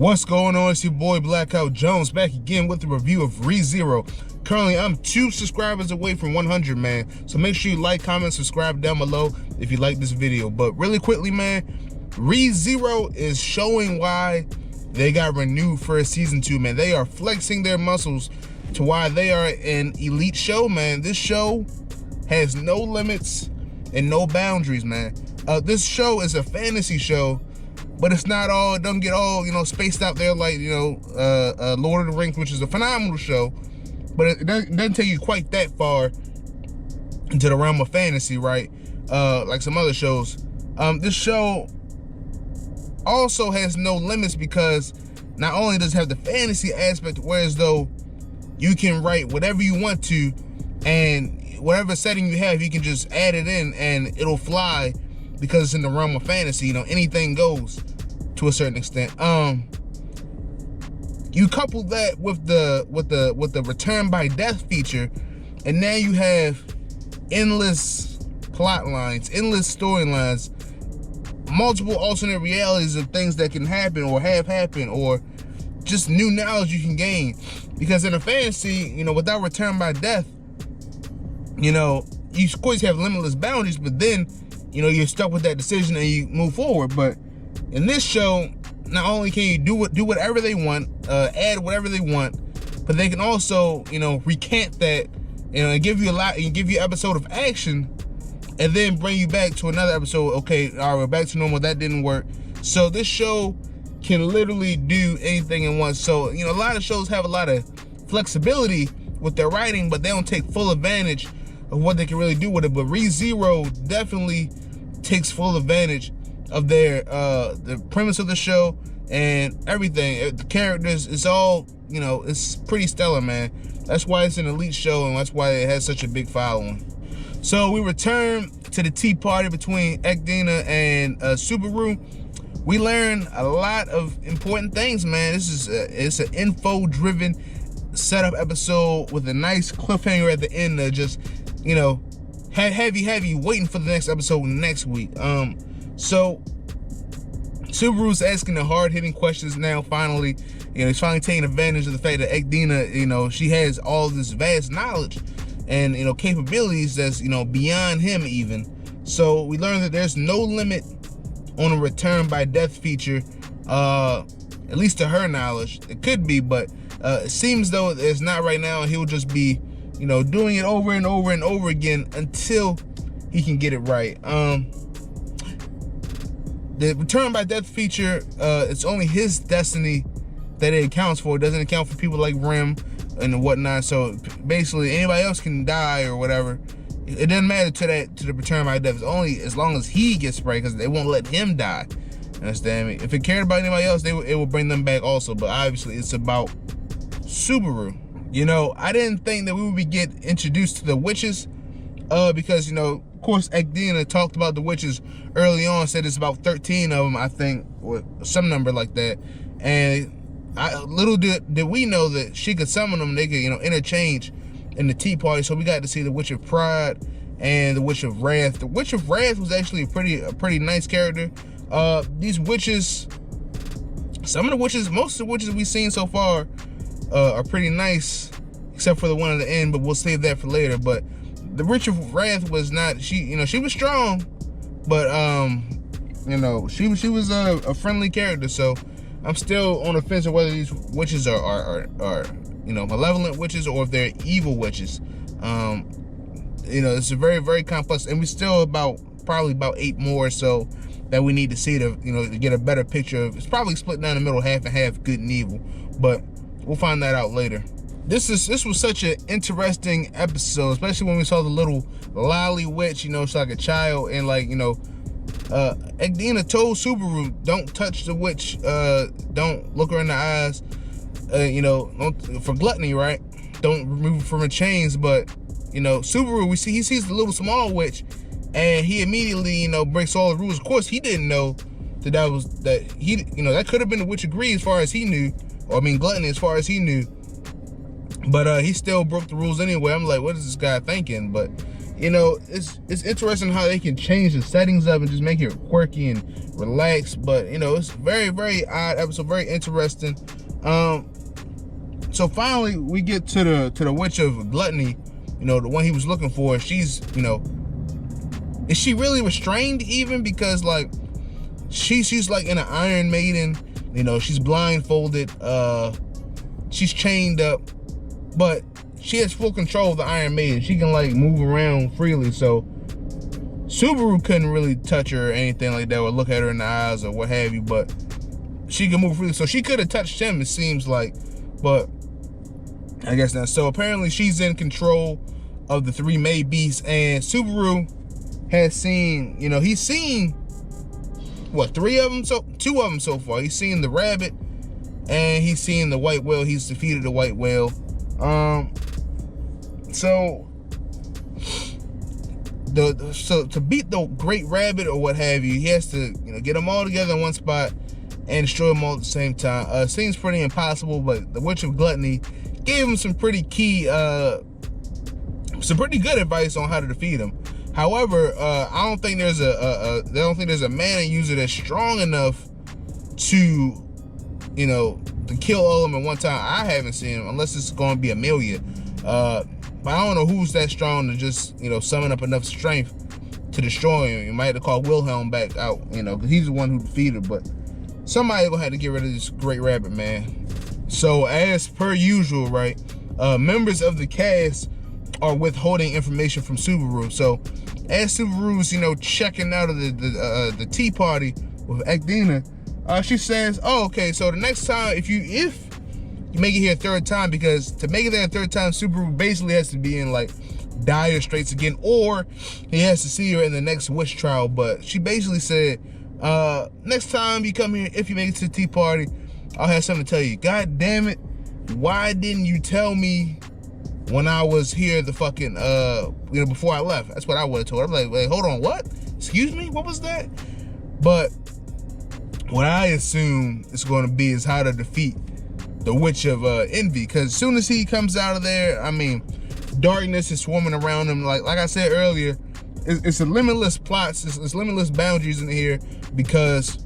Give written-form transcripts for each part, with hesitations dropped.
What's going on? It's your boy Blackout Jones back again with the review of ReZero. Currently, I'm 2 subscribers away from 100, man. So make sure you like, comment, subscribe down below if you like this video. But really quickly, man, ReZero is showing why they got renewed for a season 2, man. They are flexing their muscles to why they are an elite show, man. This show has no limits and no boundaries, man. This show is a fantasy show, but it's not all, it doesn't get all, spaced out there like, Lord of the Rings, which is a phenomenal show, but it doesn't take you quite that far into the realm of fantasy, right? Like some other shows. This show also has no limits because not only does it have the fantasy aspect, whereas though you can write whatever you want to, and whatever setting you have, you can just add it in and it'll fly because it's in the realm of fantasy. Anything goes to a certain extent. You couple that with the return by death feature, and now you have endless plot lines, endless storylines, multiple alternate realities of things that can happen or have happened, or just new knowledge you can gain. Because in a fantasy, without return by death, you of course have limitless boundaries, but then you're stuck with that decision and you move forward. But in this show, not only can you do whatever they want, add whatever they want, but they can also recant that, and give you an episode of action, and then bring you back to another episode. Okay, all right, we're back to normal. That didn't work. So this show can literally do anything in one. So a lot of shows have a lot of flexibility with their writing, but they don't take full advantage of what they can really do with it. But ReZero definitely takes full advantage of their the premise of the show and everything. The characters, it's all, it's pretty stellar, man. That's why it's an elite show, and that's why it has such a big following. So we return to the tea party between Ekdina and Subaru. We learn a lot of important things, man. This is it's an info-driven setup episode with a nice cliffhanger at the end that just, heavy waiting for the next episode next week. So Subaru's asking the hard-hitting questions now. Finally, he's finally taking advantage of the fact that Ekdina, she has all this vast knowledge and capabilities that's beyond him even. So we learned that there's no limit on a return by death feature, at least to her knowledge. It could be, but it seems though it's not right now. He'll just be doing it over and over and over again until he can get it right. The return by death feature, it's only his destiny that it accounts for. It doesn't account for people like Rim and whatnot. So basically anybody else can die or whatever. It doesn't matter to the return by death. It's only as long as he gets sprayed, because they won't let him die. Understand me? If it cared about anybody else, it will bring them back also. But obviously it's about Subaru. I didn't think that we would get introduced to the witches, because of course Ekdina talked about the witches early on, said it's about 13 of them, I think, or some number like that. And little did we know that she could summon them. They could interchange in the tea party. So we got to see the Witch of Pride and the Witch of Wrath. The Witch of Wrath was actually a pretty nice character. These witches, most of the witches we've seen so far are pretty nice, except for the one at the end, but we'll save that for later. But the Witch of Wrath was not, she was strong, but she was a friendly character. So I'm still on the fence of whether these witches are malevolent witches or if they're evil witches. It's a very, very complex, and we still probably about 8 more or so that we need to see to get a better picture of. It's probably split down the middle, half and half, good and evil, but we'll find that out later. This was such an interesting episode, especially when we saw the little lolly witch. She's like a child, and Ekdina told Subaru, don't touch the witch, don't look her in the eyes, for gluttony, right? Don't remove her from her chains. But Subaru, he sees the little small witch, and he immediately breaks all the rules. Of course, he didn't know that could have been the witch of greed as far as he knew, or gluttony as far as he knew. But he still broke the rules anyway. I'm like, what is this guy thinking? But it's interesting how they can change the settings up and just make it quirky and relaxed. But it's very, very odd episode, very interesting. So finally we get to the Witch of Gluttony, the one he was looking for. She's, is she really restrained even? Because like she's like in an Iron Maiden, she's blindfolded, she's chained up, but she has full control of the Iron Maiden. She can like move around freely, so Subaru couldn't really touch her or anything like that, or look at her in the eyes or what have you, but she can move freely. So she could have touched him, it seems like, but I guess not. So apparently she's in control of the three May beasts, and Subaru has seen, he's seen what, two of them so far. He's seen the rabbit and he's seen the white whale. He's defeated the white whale. So to beat the great rabbit or what have you, he has to get them all together in one spot and destroy them all at the same time. Seems pretty impossible, but the Witch of Gluttony gave him some pretty good advice on how to defeat him. However, I don't think there's a mana user that's strong enough to kill all of them at one time. I haven't seen him, unless it's going to be Amelia. But I don't know who's that strong to just summon up enough strength to destroy him. You might have to call Wilhelm back out, because he's the one who defeated. But somebody gonna have to get rid of this great rabbit, man. So as per usual, right? Members of the cast are withholding information from Subaru. So as Subaru's checking out of the tea party with Agdina, she says, "Oh, okay. So the next time, if you make it here a third time, because to make it there a third time, Subaru basically has to be in like dire straits again, or he has to see her in the next witch trial." But she basically said, "Next time you come here, if you make it to the tea party, I'll have something to tell you." God damn it! Why didn't you tell me when I was here the fucking before I left? That's what I would have told her. I'm like, wait, hold on, what? Excuse me, what was that? But what I assume it's going to be is how to defeat the Witch of Envy, because as soon as he comes out of there, I mean, darkness is swarming around him. Like I said earlier, it's a limitless plots, it's limitless boundaries in here, because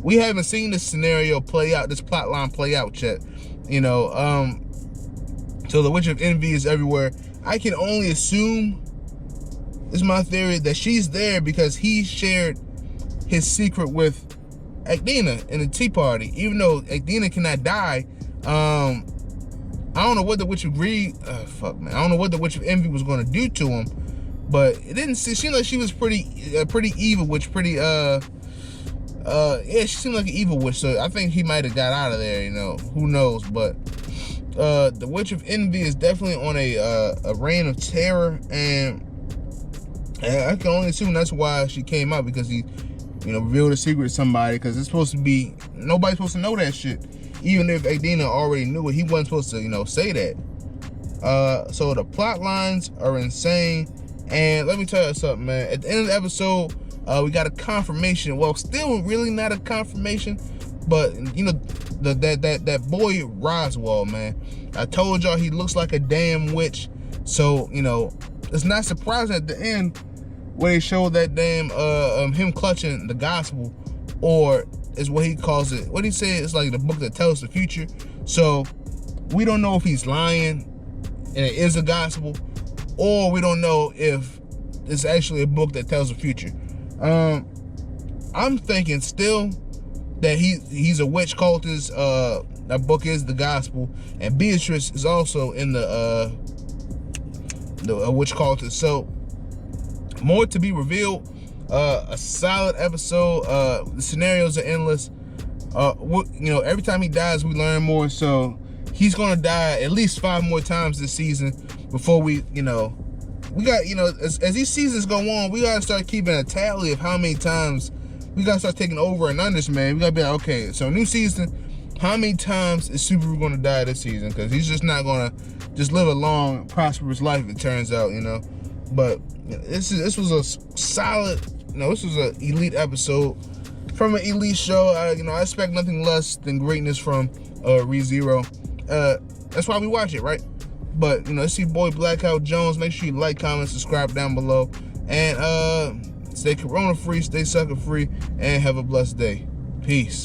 we haven't seen this scenario play out, this plot line play out yet. So the Witch of Envy is everywhere. I can only assume, this is my theory, that she's there because he shared his secret with Agdina in the tea party. Even though Agdina cannot die, I don't know what the Witch of Greed, I don't know what the Witch of Envy was going to do to him, but it didn't seem like she was pretty evil witch, yeah, she seemed like an evil witch. So I think he might have got out of there. Who knows? But the Witch of Envy is definitely on a reign of terror, and I can only assume that's why she came out, because he revealed a secret to somebody, because it's supposed to be, nobody's supposed to know that shit. Even if Agdina already knew it, he wasn't supposed to, say that. So the plot lines are insane. And let me tell you something, man. At the end of the episode, we got a confirmation. Well, still really not a confirmation, but that boy Roswell, man. I told y'all he looks like a damn witch. So, it's not surprising at the end when they showed that damn him clutching the gospel, or is what he calls it. What he said, it's like the book that tells the future. So we don't know if he's lying and it is a gospel, or we don't know if it's actually a book that tells the future. I'm thinking still that he's a witch cultist. That book is the gospel, and Beatrice is also in the witch cultist. So more to be revealed. A solid episode. The scenarios are endless. Every time he dies, we learn more. So he's gonna die at least 5 more times this season before we got, as these seasons go on, we gotta start keeping a tally of how many times. We gotta start taking over and unders, man. We gotta be like, okay, so new season, how many times is Subaru gonna die this season? Because he's just not gonna just live a long, prosperous life, it turns out, But this was a solid, this was an elite episode from an elite show. I expect nothing less than greatness from ReZero. That's why we watch it, right? But, it's your boy Blackout Jones. Make sure you like, comment, subscribe down below. And stay corona free, stay sucker free, and have a blessed day. Peace.